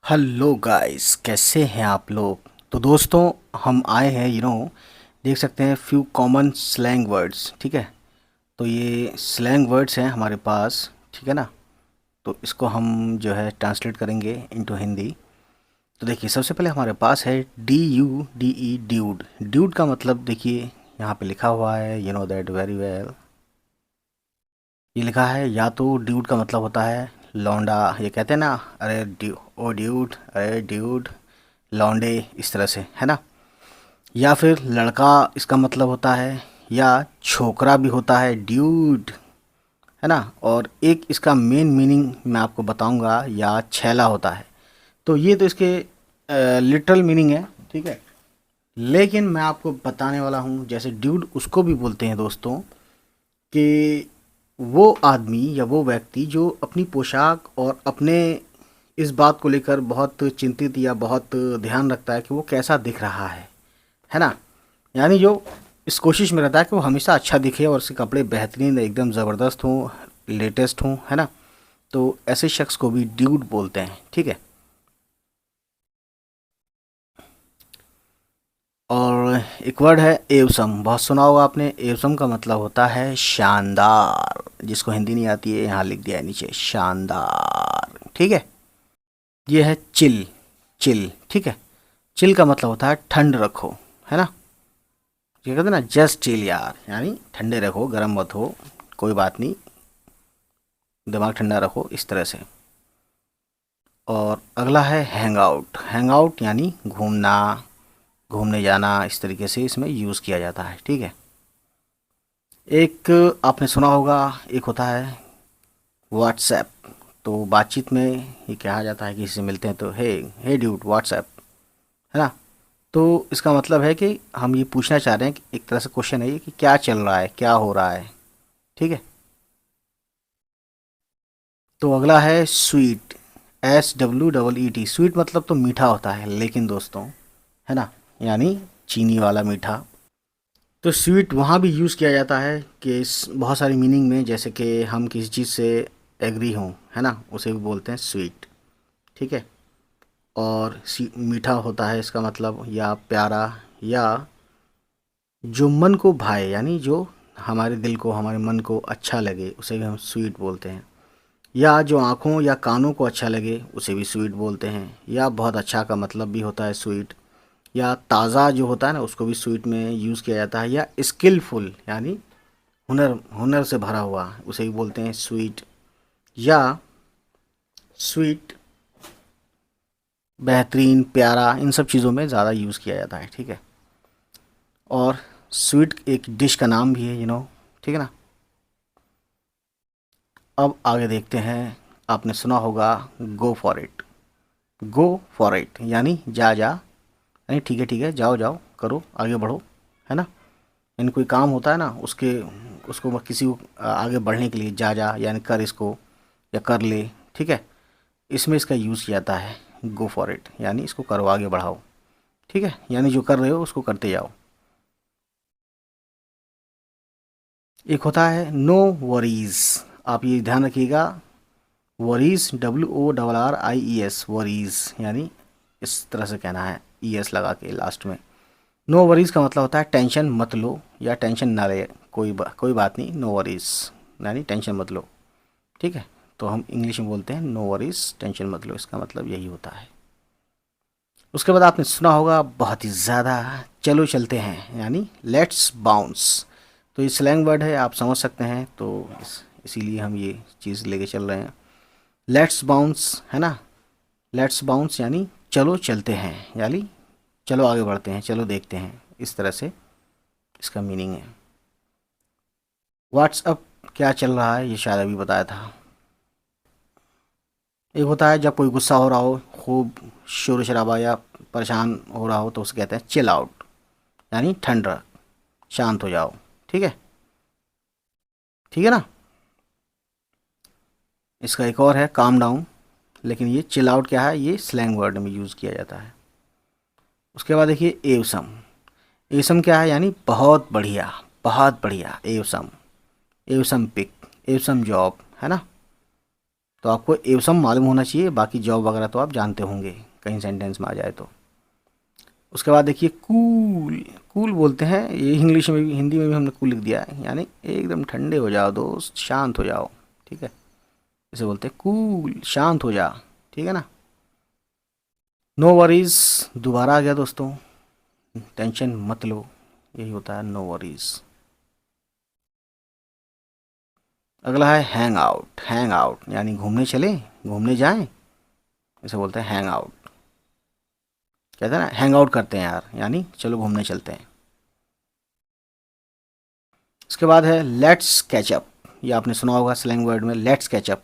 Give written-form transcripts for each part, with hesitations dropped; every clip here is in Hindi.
हेलो गाइस, कैसे हैं आप लोग। तो दोस्तों, हम आए हैं देख सकते हैं फ्यू कॉमन स्लैंग वर्ड्स। ठीक है, तो ये स्लैंग वर्ड्स हैं हमारे पास। ठीक है ना। तो इसको हम जो है ट्रांसलेट करेंगे इनटू हिंदी। तो देखिए, सबसे पहले हमारे पास है DUDE, ड्यूड। ड्यूड का मतलब देखिए यहाँ पे लिखा हुआ है, you know that very well. ये लिखा है, या तो ड्यूड का मतलब होता है लौंडा। ये कहते हैं ना, अरे ओ ड्यूड, अरे ड्यूड, लौंडे, इस तरह से, है ना। या फिर लड़का इसका मतलब होता है, या छोकरा भी होता है ड्यूड, है ना। और एक इसका मेन मीनिंग मैं आपको बताऊंगा, या छैला होता है। तो ये तो इसके लिटरल मीनिंग है। ठीक है, लेकिन मैं आपको बताने वाला हूँ, जैसे ड्यूड उसको भी बोलते हैं दोस्तों, कि वो आदमी या वो व्यक्ति जो अपनी पोशाक और अपने इस बात को लेकर बहुत चिंतित या बहुत ध्यान रखता है कि वो कैसा दिख रहा है ना। यानी जो इस कोशिश में रहता है कि वो हमेशा अच्छा दिखे और उसके कपड़े बेहतरीन एकदम ज़बरदस्त हों, लेटेस्ट हों, है ना। तो ऐसे शख्स को भी ड्यूड बोलते हैं। ठीक है। और एक वर्ड है एवसम, बहुत सुना होगा आपने। एवसम का मतलब होता है शानदार। जिसको हिंदी नहीं आती है, यहाँ लिख दिया है नीचे, शानदार। ठीक है। ये है चिल। चिल, ठीक है। चिल का मतलब होता है ठंड रखो, है ना। ये कहते हैं ना, जस्ट चिल यार, यानी ठंडे रखो, गर्म मत हो, कोई बात नहीं, दिमाग ठंडा रखो, इस तरह से। और अगला है हैंग आउट। हैंग आउट यानी घूमना, घूमने जाना, इस तरीके से इसमें यूज़ किया जाता है। ठीक है। एक आपने सुना होगा, एक होता है व्हाट्सएप। तो बातचीत में ये कहा जाता है, किसी से मिलते हैं तो हे हे ड्यूड व्हाट्सएप, है ना। तो इसका मतलब है कि हम ये पूछना चाह रहे हैं कि एक तरह से क्वेश्चन है ये, कि क्या चल रहा है, क्या हो रहा है। ठीक है। तो अगला है स्वीट। SWEET। स्वीट मतलब तो मीठा होता है, लेकिन दोस्तों, है ना, यानी चीनी वाला मीठा। तो स्वीट वहाँ भी यूज़ किया जाता है कि बहुत सारी मीनिंग में, जैसे कि हम किसी चीज़ से एग्री हों, है ना, उसे भी बोलते हैं स्वीट। ठीक है। और मीठा होता है इसका मतलब, या प्यारा, या जो मन को भाए, यानी जो हमारे दिल को, हमारे मन को अच्छा लगे, उसे भी हम स्वीट बोलते हैं। या जो आँखों या कानों को अच्छा लगे, उसे भी स्वीट बोलते हैं। या बहुत अच्छा का मतलब भी होता है स्वीट। या ताज़ा जो होता है ना, उसको भी स्वीट में यूज़ किया जाता है। या स्किलफुल, यानी हुनर, हुनर से भरा हुआ, उसे भी बोलते हैं स्वीट। या स्वीट, बेहतरीन, प्यारा, इन सब चीज़ों में ज़्यादा यूज़ किया जाता है। ठीक है। और स्वीट एक डिश का नाम भी है, ठीक है ना। अब आगे देखते हैं। आपने सुना होगा go for it. Go for it यानी जा जा, यानी ठीक है, जाओ जाओ, करो, आगे बढ़ो, है ना। यानी कोई काम होता है ना, उसके उसको किसी को आगे बढ़ने के लिए जा जा, यानी कर इसको, या कर ले। ठीक है। इसमें इसका यूज़ किया जाता है गो फॉर इट, यानी इसको करो, आगे बढ़ाओ। ठीक है, यानी जो कर रहे हो उसको करते जाओ। एक होता है नो वरीज। आप ये ध्यान रखिएगा, वरीज, WORRIES, वरीज, यानी इस तरह से कहना है, ES लगा के लास्ट में। नो वरीज का मतलब होता है टेंशन मत लो, या टेंशन ना ले, कोई बात नहीं, नो वरीज, यानी टेंशन मत लो। ठीक है। तो हम इंग्लिश में बोलते हैं नो वरीज, टेंशन मत लो, इसका मतलब यही होता है। उसके बाद आपने सुना होगा बहुत ही ज़्यादा, चलो चलते हैं, यानी लेट्स बाउंस। तो ये स्लैंग वर्ड है, आप समझ सकते हैं, तो इसीलिए हम ये चीज़ लेके चल रहे हैं। लेट्स बाउंस, है ना। लेट्स बाउंस यानी चलो चलते हैं, यानी चलो आगे बढ़ते हैं, चलो देखते हैं, इस तरह से इसका मीनिंग है। व्हाट्सअप, क्या चल रहा है, ये शायद अभी बताया था। एक होता है जब कोई गुस्सा हो रहा हो, खूब शोर शराबा, या परेशान हो रहा हो, तो उसे कहते हैं चिल आउट, यानी ठंड रख, शांत हो जाओ। ठीक है। ठीक है ना। इसका एक और है काम डाउन, लेकिन ये चिल आउट क्या है, ये स्लैंग वर्ड में यूज़ किया जाता है। उसके बाद देखिए एवसम। एवसम क्या है, यानी बहुत बढ़िया, बहुत बढ़िया, एवसम। एवसम पिक, एवसम जॉब, है ना। तो आपको एवसम मालूम होना चाहिए, बाकी जॉब वगैरह तो आप जानते होंगे कहीं सेंटेंस में आ जाए तो। उसके बाद देखिए कूल, कूल बोलते हैं, ये इंग्लिश में भी हिंदी में भी हमने कूल लिख दिया है, यानी एकदम ठंडे हो जाओ दोस्त, शांत हो जाओ, ठीक है, इसे बोलते हैं कूल, शांत हो जा, ठीक है ना। नो वरीज दोबारा आ गया दोस्तों, टेंशन मत लो, यही होता है नो वरीज। अगला है हैंग आउट, हैंग आउट यानी घूमने चले, घूमने जाएं, इसे बोलते हैं हैंग आउट। कहते हैं ना हैंग आउट करते हैं यार, यानी चलो घूमने चलते हैं। उसके बाद है लेट्स कैचअप, ये आपने सुना होगा स्लैंग वर्ड में लेट्स कैचअप।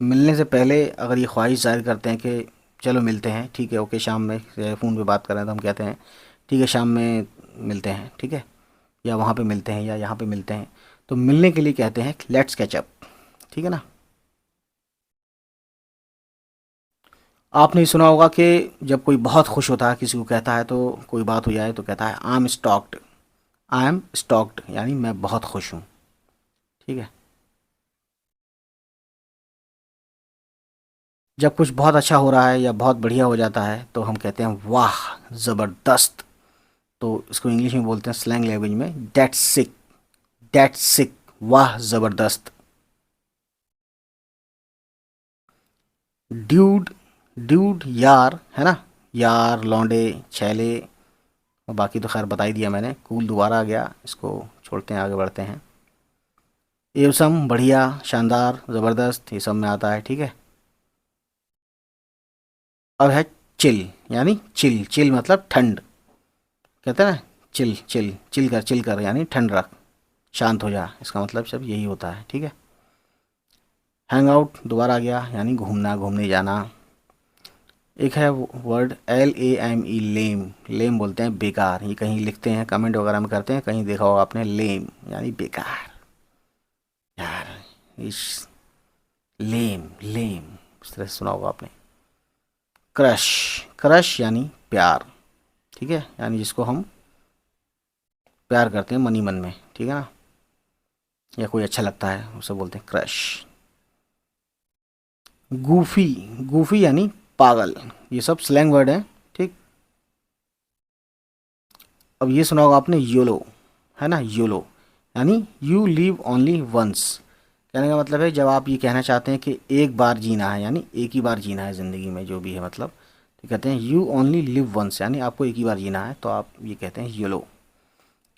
मिलने से पहले अगर ये ख्वाहिश जाहिर करते हैं कि चलो मिलते हैं, ठीक है, ओके, शाम में फ़ोन पे बात कर रहे हैं तो हम कहते हैं ठीक है शाम में मिलते हैं, ठीक है, या वहाँ पे मिलते हैं या यहाँ पे मिलते हैं। तो मिलने के लिए कहते हैं लेट्स कैचअप, ठीक है ना। आपने सुना होगा कि जब कोई बहुत खुश होता है, किसी को कहता है, तो कोई बात हो जाए तो कहता है I am stocked, I am stocked यानी मैं बहुत खुश हूँ, ठीक है। जब कुछ बहुत अच्छा हो रहा है या बहुत बढ़िया हो जाता है तो हम कहते हैं वाह, ज़बरदस्त। तो इसको इंग्लिश में बोलते हैं स्लैंग लैंग्वेज में डेट्स सिक, डेट्स सिक, वाह ज़बरदस्त। ड्यूड, ड्यूड यार, है ना, यार, लौंडे, छैले, और बाकी तो खैर बता ही दिया मैंने। कूल दोबारा आ गया, इसको छोड़ते हैं, आगे बढ़ते हैं। एवसम बढ़िया, शानदार, ज़बरदस्त, ये सब में आता है, ठीक है। अब है चिल, यानी चिल, चिल मतलब ठंड, कहते हैं ना चिल, चिल, चिल कर, चिल कर यानी ठंड रख, शांत हो जा, इसका मतलब सब यही होता है, ठीक है। हैंग आउट दोबारा आ गया, यानी घूमना, घूमने जाना। एक है word L A M E, lame, lame बोलते हैं बेकार, ये कहीं लिखते हैं कमेंट वगैरह में करते हैं, कहीं देखा होगा आपने, लेम यानी बेकार, यार इस, लेम, लेम, इस तरह से सुना होगा आपने। क्रश, क्रश यानी प्यार, ठीक है, यानी जिसको हम प्यार करते हैं मनी मन में, ठीक है ना, या कोई अच्छा लगता है उसे बोलते हैं क्रश। गूफी, गूफी यानी पागल, ये सब स्लैंग वर्ड है, ठीक। अब ये सुना होगा आपने योलो, है ना, योलो यानी यू लिव ओनली वंस। कहने का मतलब है जब आप ये कहना चाहते हैं कि एक बार जीना है, यानी एक ही बार जीना है ज़िंदगी में, जो भी है मतलब, तो कहते हैं यू ओनली लिव वंस, यानी आपको एक ही बार जीना है, तो आप ये कहते हैं योलो।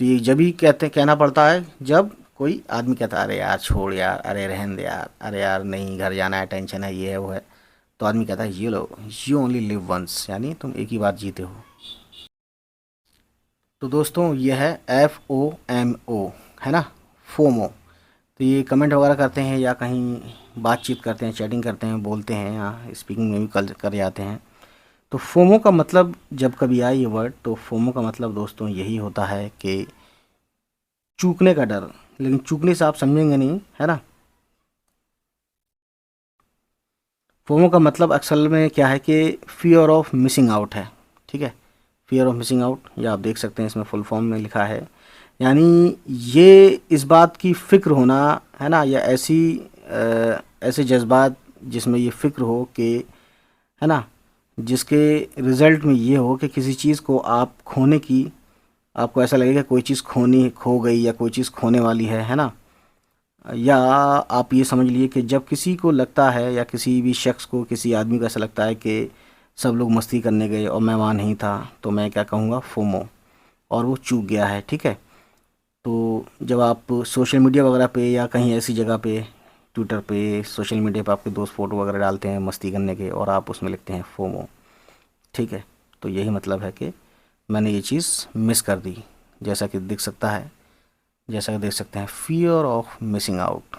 तो ये जब ही कहते कहना पड़ता है जब कोई आदमी कहता है अरे यार छोड़ यार, अरे रहन दे यार, अरे यार नहीं घर जाना है, टेंशन है, ये है वो है, तो आदमी कहता है ये लो, यू ओनली लिव वंस, यानी तुम एक ही बार जीते हो। तो दोस्तों ये है FOMO, है ना, फोमो। तो ये कमेंट वगैरह करते हैं या कहीं बातचीत करते हैं, चैटिंग करते हैं, बोलते हैं, या स्पीकिंग में भी कर जाते हैं। तो फोमो का मतलब जब कभी आए ये वर्ड, तो फोमो का मतलब दोस्तों यही होता है कि चूकने का डर, लेकिन चूकने से आप समझेंगे नहीं, है ना। फोमो का मतलब असल में क्या है कि फियर ऑफ मिसिंग आउट है, ठीक है, फियर ऑफ मिसिंग आउट, ये आप देख सकते हैं इसमें फुल फॉर्म में लिखा है, यानी ये इस बात की फ़िक्र होना, है ना, या ऐसे जज्बात जिसमें ये फ़िक्र हो कि, है ना, जिसके रिज़ल्ट में ये हो कि किसी चीज़ को आप खोने की, आपको ऐसा लगेगा कोई चीज़ खोनी, खो गई, या कोई चीज़ खोने वाली है ना। या आप ये समझ लिए कि जब किसी को लगता है, या किसी भी शख्स को, किसी आदमी को ऐसा लगता है कि सब लोग मस्ती करने गए और मैं वहाँ नहीं था, तो मैं क्या कहूँगा, फोमो, और वो चूक गया है, ठीक है। तो जब आप सोशल मीडिया वगैरह पे या कहीं ऐसी जगह पे, ट्विटर पे, सोशल मीडिया पे आपके दोस्त फ़ोटो वगैरह डालते हैं मस्ती करने के, और आप उसमें लिखते हैं फोमो, ठीक है, तो यही मतलब है कि मैंने ये चीज़ मिस कर दी, जैसा कि दिख सकता है, जैसा कि देख सकते हैं फियर ऑफ मिसिंग आउट।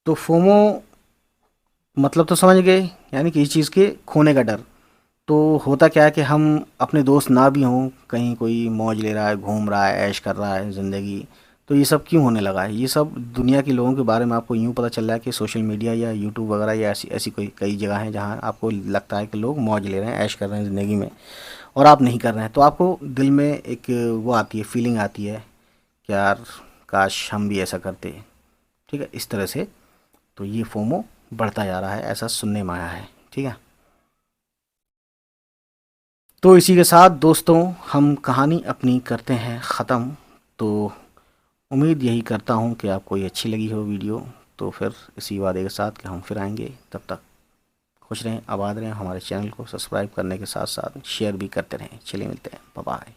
तो फोमो मतलब तो समझ गए, यानी कि इस चीज़ के खोने का डर। तो होता क्या है कि हम अपने दोस्त ना भी हों, कहीं कोई मौज ले रहा है, घूम रहा है, ऐश कर रहा है ज़िंदगी, तो ये सब क्यों होने लगा है, ये सब दुनिया के लोगों के बारे में आपको यूँ पता चल रहा है कि सोशल मीडिया या यूट्यूब वगैरह, या ऐसी ऐसी कोई कई जगह हैं जहाँ आपको लगता है कि लोग मौज ले रहे हैं, ऐश कर रहे हैं ज़िंदगी में, और आप नहीं कर रहे हैं, तो आपको दिल में एक वो आती है, फीलिंग आती है कि यार काश हम भी ऐसा करते, ठीक है, इस तरह से। तो ये फोमो बढ़ता जा रहा है, ऐसा सुनने में आया है, ठीक है। तो इसी के साथ दोस्तों हम कहानी अपनी करते हैं ख़त्म। तो उम्मीद यही करता हूँ कि आपको ये अच्छी लगी हो वीडियो। तो फिर इसी वादे के साथ कि हम फिर आएंगे, तब तक खुश रहें, आबाद रहें। हमारे चैनल को सब्सक्राइब करने के साथ साथ शेयर भी करते रहें। चलिए मिलते हैं, बाय बाय।